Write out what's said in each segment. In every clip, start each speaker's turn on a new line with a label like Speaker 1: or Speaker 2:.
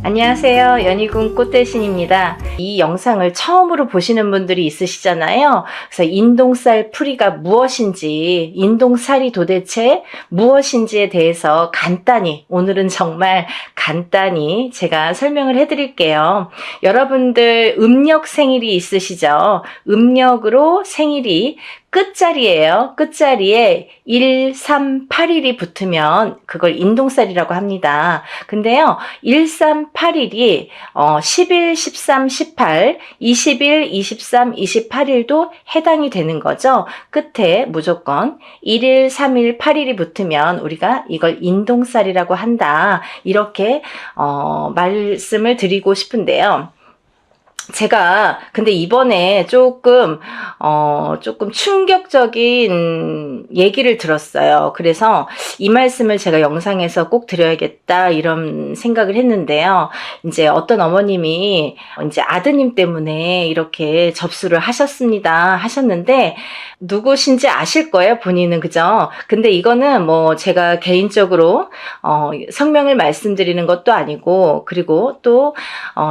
Speaker 1: 안녕하세요. 연희군 꽃대신입니다. 이 영상을 처음으로 보시는 분들이 있으시잖아요. 그래서 인동살 풀이가 무엇인지, 인동살이 도대체 무엇인지에 대해서 간단히, 오늘은 정말 간단히 제가 설명을 해드릴게요. 여러분들 음력 생일이 있으시죠? 음력으로 생일이 끝자리예요. 끝자리에 1, 3, 8일이 붙으면 그걸 인동살이라고 합니다. 근데요, 1, 3, 8일이 10일, 13, 18, 20일, 23, 28일도 해당이 되는 거죠. 끝에 무조건 1일, 3일, 8일이 붙으면 우리가 이걸 인동살이라고 한다. 이렇게 말씀을 드리고 싶은데요. 제가 근데 이번에 조금 충격적인 얘기를 들었어요. 그래서 이 말씀을 제가 영상에서 꼭 드려야겠다 이런 생각을 했는데요. 이제 어떤 어머님이 이제 아드님 때문에 이렇게 접수를 하셨는데 누구신지 아실 거예요, 본인은. 그죠? 근데 이거는 뭐 제가 개인적으로 성명을 말씀드리는 것도 아니고, 그리고 또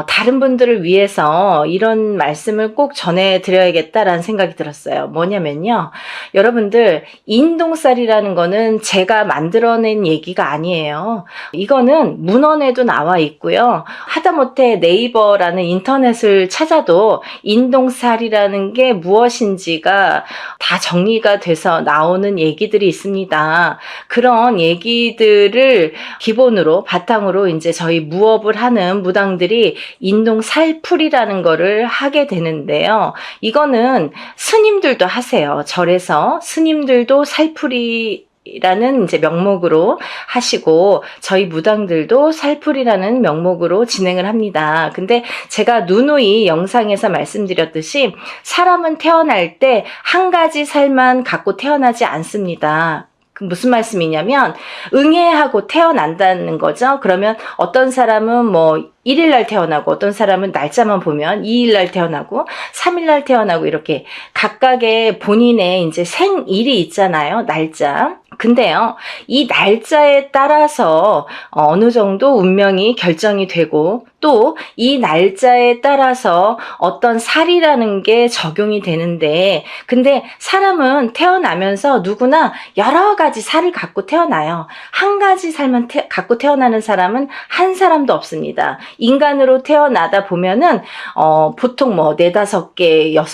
Speaker 1: 다른 분들을 위해서 이런 말씀을 꼭 전해드려야겠다라는 생각이 들었어요. 뭐냐면요, 여러분들, 인동살이라는 거는 제가 만들어낸 얘기가 아니에요. 이거는 문헌에도 나와 있고요. 하다못해 네이버라는 인터넷을 찾아도 인동살이라는 게 무엇인지가 다 정리가 돼서 나오는 얘기들이 있습니다. 그런 얘기들을 기본으로 바탕으로 이제 저희 무업을 하는 무당들이 인동살풀이라는 거를 하게 되는데요. 이거는 스님들도 하세요. 절에서 스님들도 살풀이 라는 이제 명목으로 하시고, 저희 무당들도 살풀이라는 명목으로 진행을 합니다. 근데 제가 누누이 영상에서 말씀드렸듯이 사람은 태어날 때 한 가지 살만 갖고 태어나지 않습니다. 무슨 말씀이냐면 응애하고 태어난다는 거죠. 그러면 어떤 사람은 뭐 1일날 태어나고, 어떤 사람은 날짜만 보면 2일날 태어나고 3일날 태어나고, 이렇게 각각의 본인의 이제 생일이 있잖아요. 날짜. 근데요, 이 날짜에 따라서 어느 정도 운명이 결정이 되고, 또 이 날짜에 따라서 어떤 살이라는 게 적용이 되는데, 근데 사람은 태어나면서 누구나 여러 가지 살을 갖고 태어나요. 한 가지 살만 갖고 태어나는 사람은 한 사람도 없습니다. 인간으로 태어나다 보면은 보통 뭐 4, 5개, 6,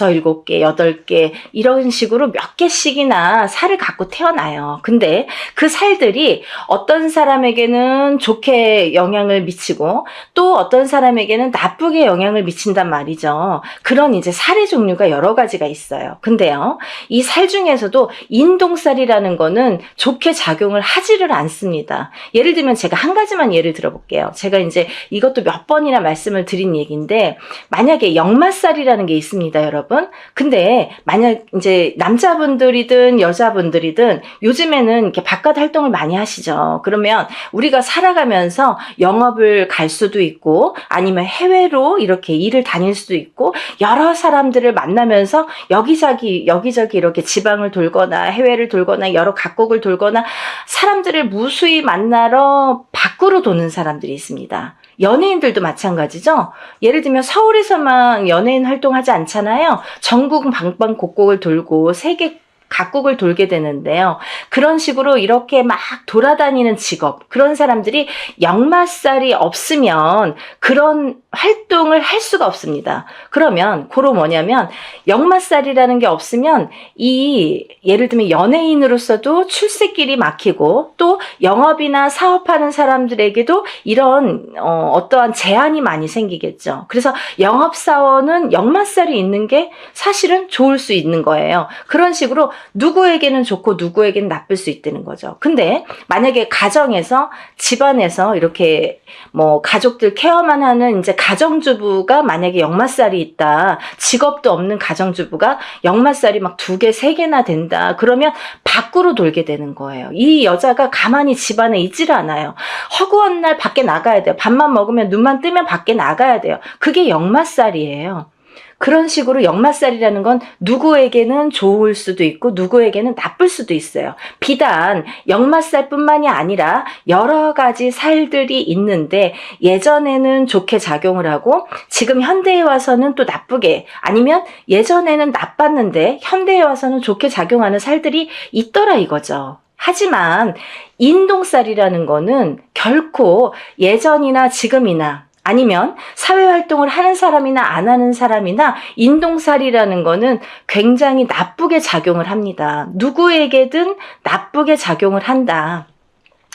Speaker 1: 7개, 8개 이런 식으로 몇 개씩이나 살을 갖고 태어나요. 근데 그 살들이 어떤 사람에게는 좋게 영향을 미치고, 또 어떤 사람에게는 나쁘게 영향을 미친단 말이죠. 그런 이제 살의 종류가 여러 가지가 있어요. 근데요, 이 살 중에서도 인동살이라는 거는 좋게 작용을 하지를 않습니다. 예를 들면 제가 한 가지만 예를 들어볼게요. 제가 이제 이것도 몇 번이나 말씀을 드린 얘기인데, 만약에 역마살이라는 게 있습니다, 여러분. 근데 만약 이제 남자분들이든 여자분들이든 요즘에는 이렇게 바깥 활동을 많이 하시죠. 그러면 우리가 살아가면서 영업을 갈 수도 있고, 아니면 해외로 이렇게 일을 다닐 수도 있고, 여러 사람들을 만나면서 여기저기 이렇게 지방을 돌거나 해외를 돌거나 여러 각국을 돌거나 사람들을 무수히 만나러 밖으로 도는 사람들이 있습니다. 연예인들도 마찬가지죠. 예를 들면 서울에서만 연예인 활동하지 않잖아요. 전국 방방곡곡을 돌고 세계 각국을 돌게 되는데요. 그런 식으로 이렇게 막 돌아다니는 직업, 그런 사람들이 역마살이 없으면 그런 활동을 할 수가 없습니다. 그러면 그로 뭐냐면, 역마살이라는 게 없으면 예를 들면 연예인으로서도 출세길이 막히고, 또 영업이나 사업하는 사람들에게도 이런 어떠한 제한이 많이 생기겠죠. 그래서 영업사원은 역마살이 있는 게 사실은 좋을 수 있는 거예요. 그런 식으로 누구에게는 좋고 누구에게는 나쁠 수 있다는 거죠. 근데 만약에 가정에서, 집안에서 이렇게 뭐 가족들 케어만 하는 이제 가정주부가 만약에 역마살이 있다, 직업도 없는 가정주부가 역마살이 막 2개, 3개나 된다, 그러면 밖으로 돌게 되는 거예요. 이 여자가 가만히 집안에 있지를 않아요. 허구한 날 밖에 나가야 돼요. 밥만 먹으면 눈만 뜨면 밖에 나가야 돼요. 그게 역마살이에요. 그런 식으로 역마살이라는 건 누구에게는 좋을 수도 있고 누구에게는 나쁠 수도 있어요. 비단 역마살뿐만이 아니라 여러 가지 살들이 있는데 예전에는 좋게 작용을 하고 지금 현대에 와서는 또 나쁘게, 아니면 예전에는 나빴는데 현대에 와서는 좋게 작용하는 살들이 있더라 이거죠. 하지만 인동살이라는 거는 결코 예전이나 지금이나 아니면 사회활동을 하는 사람이나 안 하는 사람이나 인동살이라는 거는 굉장히 나쁘게 작용을 합니다. 누구에게든 나쁘게 작용을 한다.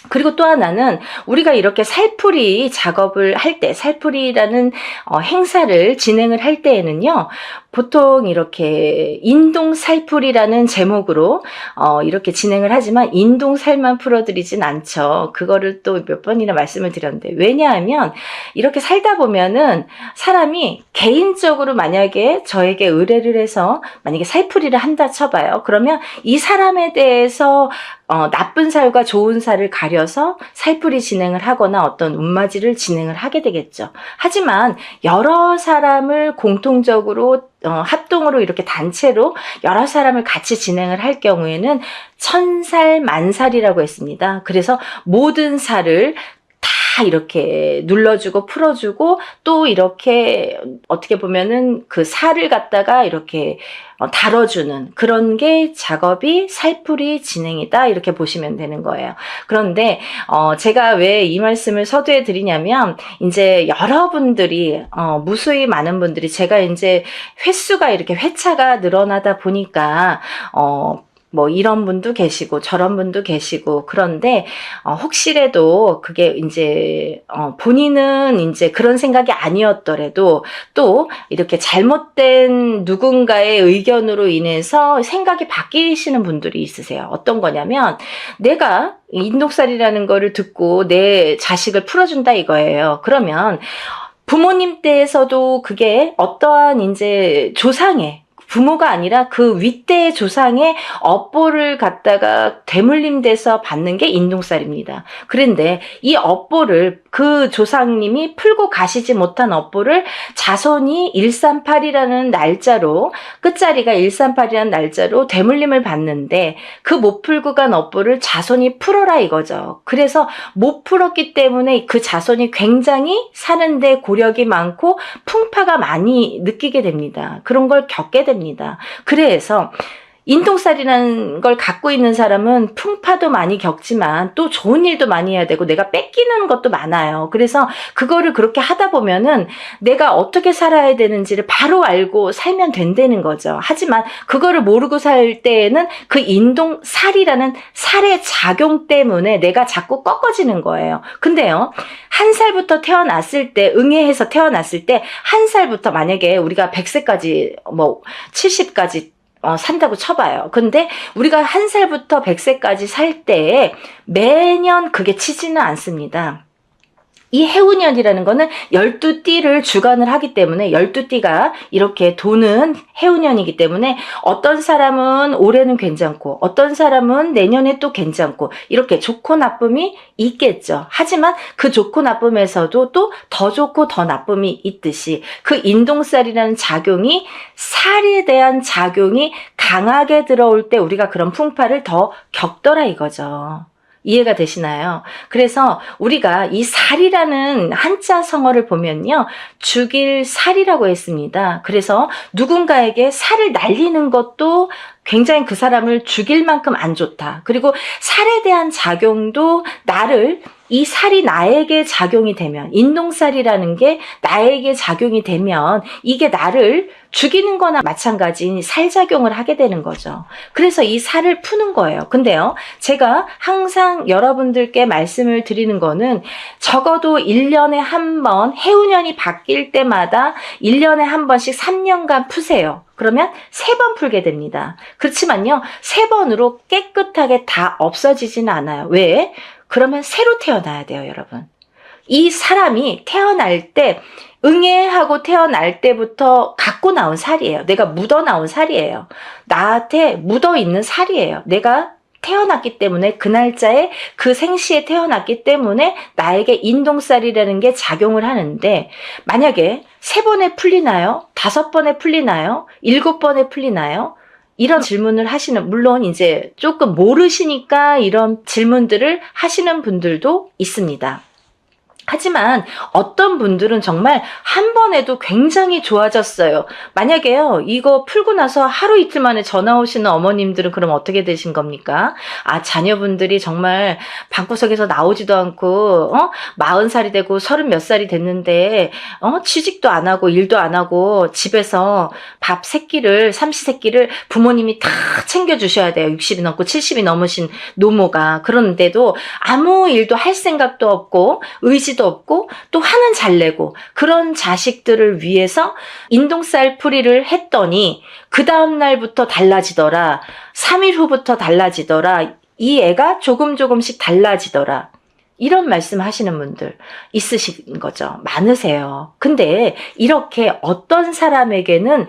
Speaker 1: 그리고 또 하나는 우리가 이렇게 살풀이 작업을 할 때, 살풀이라는 행사를 진행을 할 때에는요, 보통 이렇게 인동살풀이라는 제목으로 이렇게 진행을 하지만 인동살만 풀어드리진 않죠. 그거를 또 몇 번이나 말씀을 드렸는데, 왜냐하면 이렇게 살다 보면은 사람이 개인적으로 만약에 저에게 의뢰를 해서 만약에 살풀이를 한다 쳐봐요. 그러면 이 사람에 대해서 나쁜 살과 좋은 살을 가려서 살풀이 진행을 하거나 어떤 운맞이를 진행을 하게 되겠죠. 하지만 여러 사람을 공통적으로 합동으로 이렇게 단체로 여러 사람을 같이 진행을 할 경우에는 천살 만살이라고 했습니다. 그래서 모든 살을 다 이렇게 눌러주고 풀어주고 또 이렇게 어떻게 보면은 그 살을 갖다가 이렇게 다뤄주는 그런 게 작업이 살풀이 진행이다 이렇게 보시면 되는 거예요. 그런데 제가 왜 이 말씀을 서두에 드리냐면 이제 여러분들이 무수히 많은 분들이 제가 이제 횟수가 이렇게 회차가 늘어나다 보니까 뭐 이런 분도 계시고 저런 분도 계시고 그런데 혹시라도 그게 이제 본인은 이제 그런 생각이 아니었더라도 또 이렇게 잘못된 누군가의 의견으로 인해서 생각이 바뀌시는 분들이 있으세요. 어떤 거냐면 내가 인동살이라는 거를 듣고 내 자식을 풀어준다 이거예요. 그러면 부모님 때에서도 그게 어떠한 이제 조상의 부모가 아니라 그 윗대의 조상의 업보를 갖다가 대물림돼서 받는 게 인동살입니다. 그런데 이 업보를 그 조상님이 풀고 가시지 못한 업보를 자손이 138이라는 날짜로 끝자리가 138이라는 날짜로 대물림을 받는데 그 못 풀고 간 업보를 자손이 풀어라 이거죠. 그래서 못 풀었기 때문에 그 자손이 굉장히 사는데 고력이 많고 풍파가 많이 느끼게 됩니다. 그런 걸 겪게 됩니다. 그래서 인동살이라는 걸 갖고 있는 사람은 풍파도 많이 겪지만 또 좋은 일도 많이 해야 되고 내가 뺏기는 것도 많아요. 그래서 그거를 그렇게 하다 보면은 내가 어떻게 살아야 되는지를 바로 알고 살면 된다는 거죠. 하지만 그거를 모르고 살 때에는 그 인동살이라는 살의 작용 때문에 내가 자꾸 꺾어지는 거예요. 근데요, 한 살부터 태어났을 때, 응애해서 태어났을 때 한 살부터 만약에 우리가 100세까지 뭐 70까지 산다고 쳐봐요. 근데 우리가 한 살부터 100세까지 살 때 매년 그게 치지는 않습니다. 이 해운년이라는 거는 12띠를 주관을 하기 때문에 12띠가 이렇게 도는 해운년이기 때문에 어떤 사람은 올해는 괜찮고 어떤 사람은 내년에 또 괜찮고 이렇게 좋고 나쁨이 있겠죠. 하지만 그 좋고 나쁨에서도 또 더 좋고 더 나쁨이 있듯이 그 인동살이라는 작용이 살에 대한 작용이 강하게 들어올 때 우리가 그런 풍파를 더 겪더라 이거죠. 이해가 되시나요? 그래서 우리가 이 살이라는 한자 성어를 보면요, 죽일 살이라고 했습니다. 그래서 누군가에게 살을 날리는 것도 굉장히 그 사람을 죽일 만큼 안 좋다. 그리고 살에 대한 작용도 이 살이 나에게 작용이 되면, 인동살이라는 게 나에게 작용이 되면 이게 나를 죽이는 거나 마찬가지인 살작용을 하게 되는 거죠. 그래서 이 살을 푸는 거예요. 근데요, 제가 항상 여러분들께 말씀을 드리는 거는 적어도 1년에 한 번, 해운년이 바뀔 때마다 1년에 한 번씩 3년간 푸세요. 그러면 3번 풀게 됩니다. 그렇지만요, 3번으로 깨끗하게 다 없어지지는 않아요. 왜? 그러면 새로 태어나야 돼요, 여러분. 이 사람이 태어날 때, 응애하고 태어날 때부터 갖고 나온 살이에요. 내가 묻어 나온 살이에요. 나한테 묻어 있는 살이에요. 내가 태어났기 때문에 그 날짜에 그 생시에 태어났기 때문에 나에게 인동살이라는 게 작용을 하는데 만약에 3번에 풀리나요? 5번에 풀리나요? 7번에 풀리나요? 이런 질문을 하시는, 물론 이제 조금 모르시니까 이런 질문들을 하시는 분들도 있습니다. 하지만 어떤 분들은 정말 한 번에도 굉장히 좋아졌어요. 만약에요, 이거 풀고 나서 하루 이틀 만에 전화 오시는 어머님들은 그럼 어떻게 되신 겁니까? 자녀분들이 정말 방구석에서 나오지도 않고, 40살이 되고 30 몇 살이 됐는데, 취직도 안 하고 일도 안 하고 집에서 밥 세끼를, 삼시세끼를 부모님이 다 챙겨주셔야 돼요. 60이 넘고 70이 넘으신 노모가. 그런데도 아무 일도 할 생각도 없고, 의지도 없고 또 화는 잘 내고 그런 자식들을 위해서 인동살 풀이를 했더니 그 다음날부터 달라지더라. 3일 후부터 달라지더라. 이 애가 조금씩 달라지더라. 이런 말씀 하시는 분들 있으신 거죠. 많으세요. 근데 이렇게 어떤 사람에게는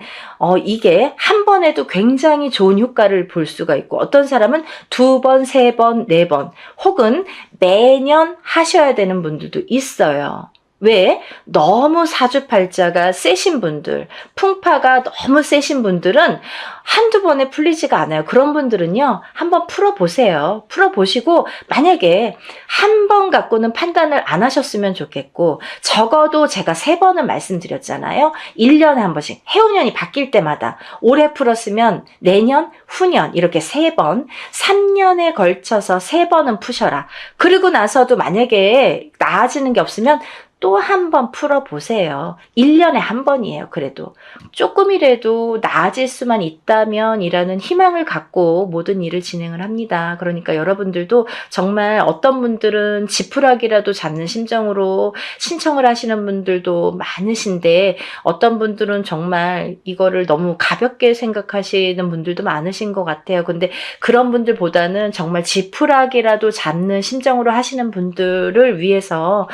Speaker 1: 이게 한 번에도 굉장히 좋은 효과를 볼 수가 있고 어떤 사람은 2번, 3번, 4번 혹은 매년 하셔야 되는 분들도 있어요. 왜? 너무 사주팔자가 세신 분들, 풍파가 너무 세신 분들은 한두 번에 풀리지가 않아요. 그런 분들은요, 한번 풀어보세요. 풀어보시고, 만약에 한 번 갖고는 판단을 안 하셨으면 좋겠고, 적어도 제가 3번은 말씀드렸잖아요. 1년에 한 번씩, 해운년이 바뀔 때마다, 올해 풀었으면 내년, 후년, 이렇게 3번, 3년에 걸쳐서 3번은 푸셔라. 그리고 나서도 만약에 나아지는 게 없으면 또 한 번 풀어보세요. 1년에 한 번이에요. 그래도 조금이라도 나아질 수만 있다면 이라는 희망을 갖고 모든 일을 진행을 합니다. 그러니까 여러분들도 정말 어떤 분들은 지푸라기라도 잡는 심정으로 신청을 하시는 분들도 많으신데 어떤 분들은 정말 이거를 너무 가볍게 생각하시는 분들도 많으신 것 같아요. 근데 그런 분들보다는 정말 지푸라기라도 잡는 심정으로 하시는 분들을 위해서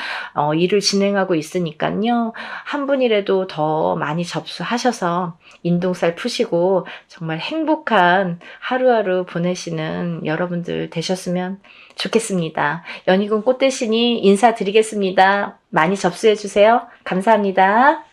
Speaker 1: 일을 진행하고 있으니까요. 한 분이라도 더 많이 접수하셔서 인동살 푸시고 정말 행복한 하루하루 보내시는 여러분들 되셨으면 좋겠습니다. 연희군 꽃대신이 인사드리겠습니다. 많이 접수해주세요. 감사합니다.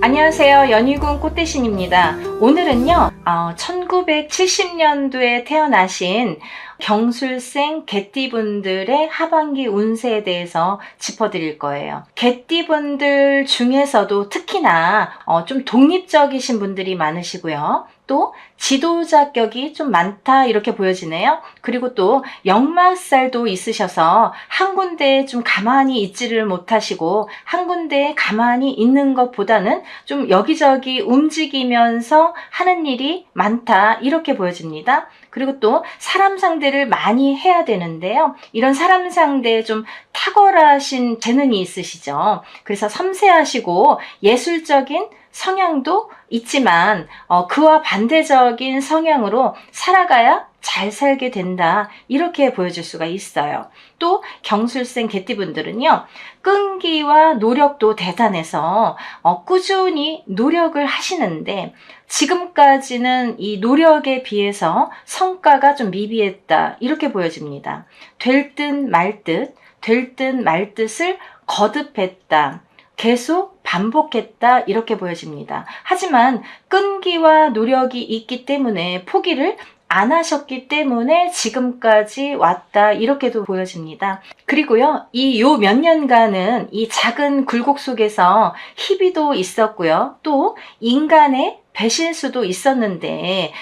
Speaker 1: 안녕하세요. 연희군 꽃대신입니다. 오늘은요, 1970년도에 태어나신 경술생 개띠분들의 하반기 운세에 대해서 짚어드릴 거예요. 개띠분들 중에서도 특히나 좀 독립적이신 분들이 많으시고요. 또 지도자격이 좀 많다 이렇게 보여지네요. 그리고 또 역마살도 있으셔서 한 군데에 좀 가만히 있지를 못하시고 한 군데에 가만히 있는 것보다는 좀 여기저기 움직이면서 하는 일이 많다 이렇게 보여집니다. 그리고 또 사람 상대를 많이 해야 되는데요. 이런 사람 상대에 좀 탁월하신 재능이 있으시죠. 그래서 섬세하시고 예술적인 성향도 있지만 그와 반대적인 성향으로 살아가야 잘 살게 된다 이렇게 보여줄 수가 있어요. 또 경술생 개띠분들은요. 끈기와 노력도 대단해서 꾸준히 노력을 하시는데 지금까지는 이 노력에 비해서 성과가 좀 미비했다 이렇게 보여집니다. 될 듯 말 듯, 될 듯 말 듯을 거듭했다. 계속 반복했다 이렇게 보여집니다. 하지만 끈기와 노력이 있기 때문에 포기를 안 하셨기 때문에 지금까지 왔다 이렇게도 보여집니다. 그리고요, 이 몇 년간은 이 작은 굴곡 속에서 희비도 있었고요. 또 인간의 배신수도 있었는데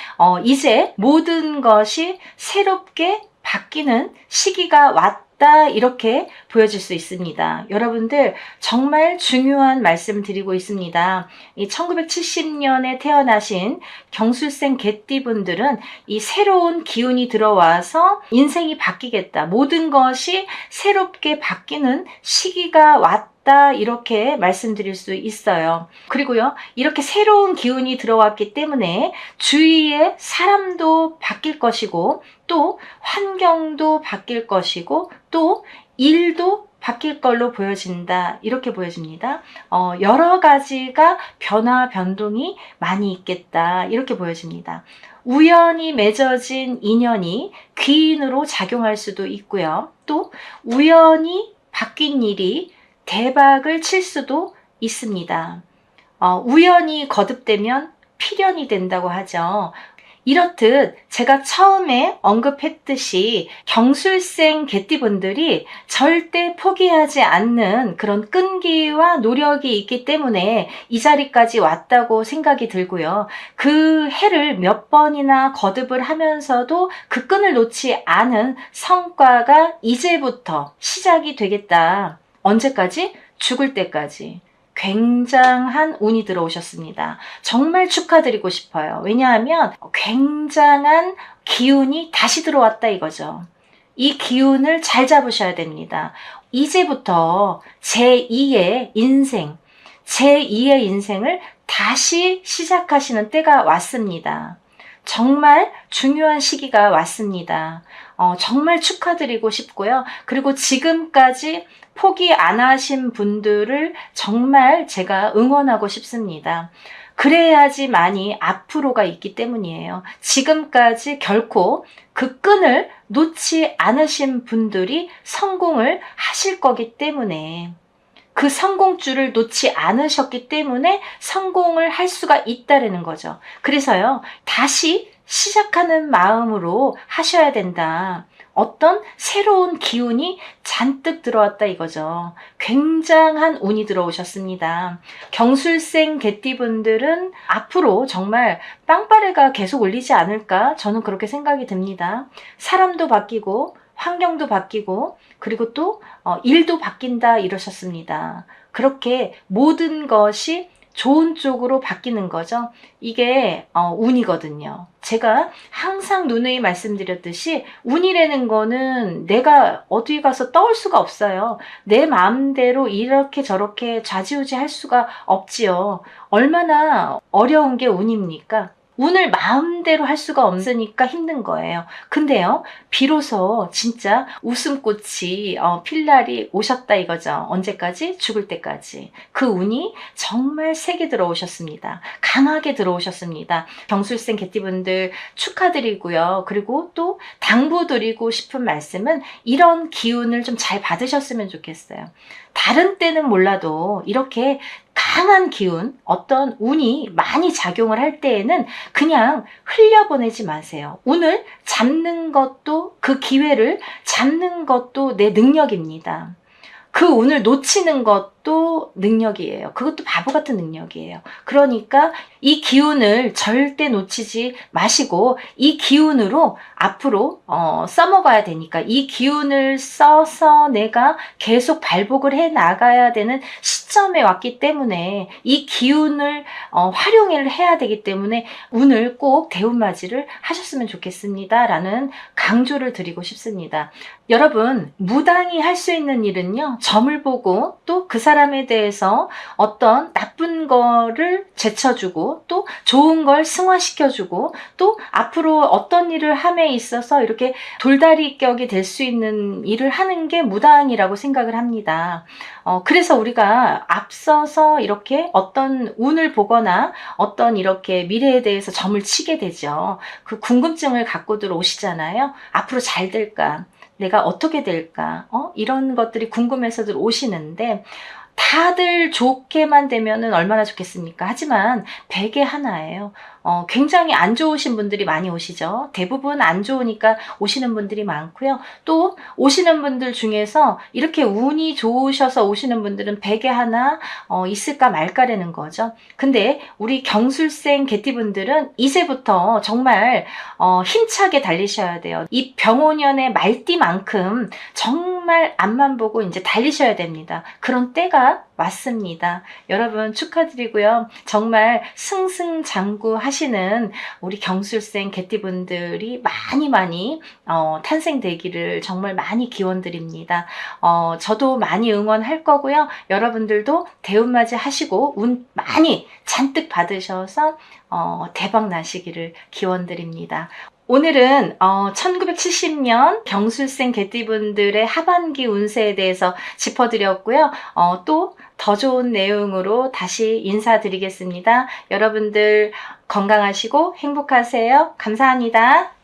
Speaker 1: 이제 모든 것이 새롭게 바뀌는 시기가 왔다 이렇게 보여질 수 있습니다. 여러분들 정말 중요한 말씀 드리고 있습니다. 이 1970년에 태어나신 경술생 개띠분들은 이 새로운 기운이 들어와서 인생이 바뀌겠다. 모든 것이 새롭게 바뀌는 시기가 왔다. 이렇게 말씀드릴 수 있어요. 그리고요, 이렇게 새로운 기운이 들어왔기 때문에 주위의 사람도 바뀔 것이고 또 환경도 바뀔 것이고 또 일도 바뀔 걸로 보여진다 이렇게 보여집니다. 여러 가지가 변화 변동이 많이 있겠다 이렇게 보여집니다. 우연히 맺어진 인연이 귀인으로 작용할 수도 있고요. 또 우연히 바뀐 일이 대박을 칠 수도 있습니다. 우연히 거듭되면 필연이 된다고 하죠. 이렇듯 제가 처음에 언급했듯이 경술생 개띠분들이 절대 포기하지 않는 그런 끈기와 노력이 있기 때문에 이 자리까지 왔다고 생각이 들고요. 그 해를 몇 번이나 거듭을 하면서도 그 끈을 놓지 않은 성과가 이제부터 시작이 되겠다. 언제까지? 죽을 때까지. 굉장한 운이 들어오셨습니다. 정말 축하드리고 싶어요. 왜냐하면 굉장한 기운이 다시 들어왔다 이거죠. 이 기운을 잘 잡으셔야 됩니다. 이제부터 제2의 인생을 다시 시작하시는 때가 왔습니다. 정말 중요한 시기가 왔습니다. 정말 축하드리고 싶고요. 그리고 지금까지 포기 안 하신 분들을 정말 제가 응원하고 싶습니다. 그래야지만이 앞으로가 있기 때문이에요. 지금까지 결코 그 끈을 놓지 않으신 분들이 성공을 하실 거기 때문에, 그 성공줄을 놓지 않으셨기 때문에 성공을 할 수가 있다는 거죠. 그래서요, 다시 시작하는 마음으로 하셔야 된다. 어떤 새로운 기운이 잔뜩 들어왔다 이거죠. 굉장한 운이 들어오셨습니다. 경술생 개띠분들은 앞으로 정말 빵빠레가 계속 올리지 않을까, 저는 그렇게 생각이 듭니다. 사람도 바뀌고 환경도 바뀌고 그리고 또 일도 바뀐다 이러셨습니다. 그렇게 모든 것이 좋은 쪽으로 바뀌는 거죠. 이게 운이거든요. 제가 항상 누누이 말씀드렸듯이 운이라는 거는 내가 어디 가서 떠올 수가 없어요. 내 마음대로 이렇게 저렇게 좌지우지 할 수가 없지요. 얼마나 어려운 게 운입니까? 운을 마음대로 할 수가 없으니까 힘든 거예요. 근데요, 비로소 진짜 웃음꽃이 필 날이 오셨다 이거죠. 언제까지? 죽을 때까지. 그 운이 정말 세게 들어오셨습니다. 강하게 들어오셨습니다. 경술생 개띠분들 축하드리고요. 그리고 또 당부드리고 싶은 말씀은 이런 기운을 좀 잘 받으셨으면 좋겠어요. 다른 때는 몰라도 이렇게 강한 기운, 어떤 운이 많이 작용을 할 때에는 그냥 흘려보내지 마세요. 운을 잡는 것도, 그 기회를 잡는 것도 내 능력입니다. 그 운을 놓치는 것도 능력이에요. 그것도 바보 같은 능력이에요. 그러니까 이 기운을 절대 놓치지 마시고 이 기운으로 앞으로 써먹어야 되니까, 이 기운을 써서 내가 계속 발복을 해 나가야 되는 시점에 왔기 때문에 이 기운을 활용을 해야 되기 때문에 운을 꼭 대운맞이를 하셨으면 좋겠습니다 라는 강조를 드리고 싶습니다. 여러분, 무당이 할 수 있는 일은요, 점을 보고 또 그 사람에 대해서 어떤 나쁜 거를 제쳐주고 또 좋은 걸 승화시켜주고 또 앞으로 어떤 일을 함에 있어서 이렇게 돌다리격이 될 수 있는 일을 하는 게 무당이라고 생각을 합니다. 그래서 우리가 앞서서 이렇게 어떤 운을 보거나 어떤 이렇게 미래에 대해서 점을 치게 되죠. 그 궁금증을 갖고들 오시잖아요. 앞으로 잘 될까? 내가 어떻게 될까? 이런 것들이 궁금해서들 오시는데, 다들 좋게만 되면은 얼마나 좋겠습니까? 하지만 백에 하나예요. 굉장히 안 좋으신 분들이 많이 오시죠. 대부분 안 좋으니까 오시는 분들이 많고요. 또 오시는 분들 중에서 이렇게 운이 좋으셔서 오시는 분들은 백에 하나 있을까 말까라는 거죠. 근데 우리 경술생 개띠분들은 이제부터 정말 힘차게 달리셔야 돼요. 이 병오년의 말띠만큼 정말 앞만 보고 이제 달리셔야 됩니다. 그런 때가 왔습니다. 여러분 축하드리고요. 정말 승승장구 하시는 우리 경술생 개띠분들이 많이 탄생되기를 정말 많이 기원드립니다. 저도 많이 응원할 거고요. 여러분들도 대운맞이 하시고 운 많이 잔뜩 받으셔서 대박 나시기를 기원드립니다. 오늘은 1970년 경술생 개띠분들의 하반기 운세에 대해서 짚어드렸고요. 또 더 좋은 내용으로 다시 인사드리겠습니다. 여러분들 건강하시고 행복하세요. 감사합니다.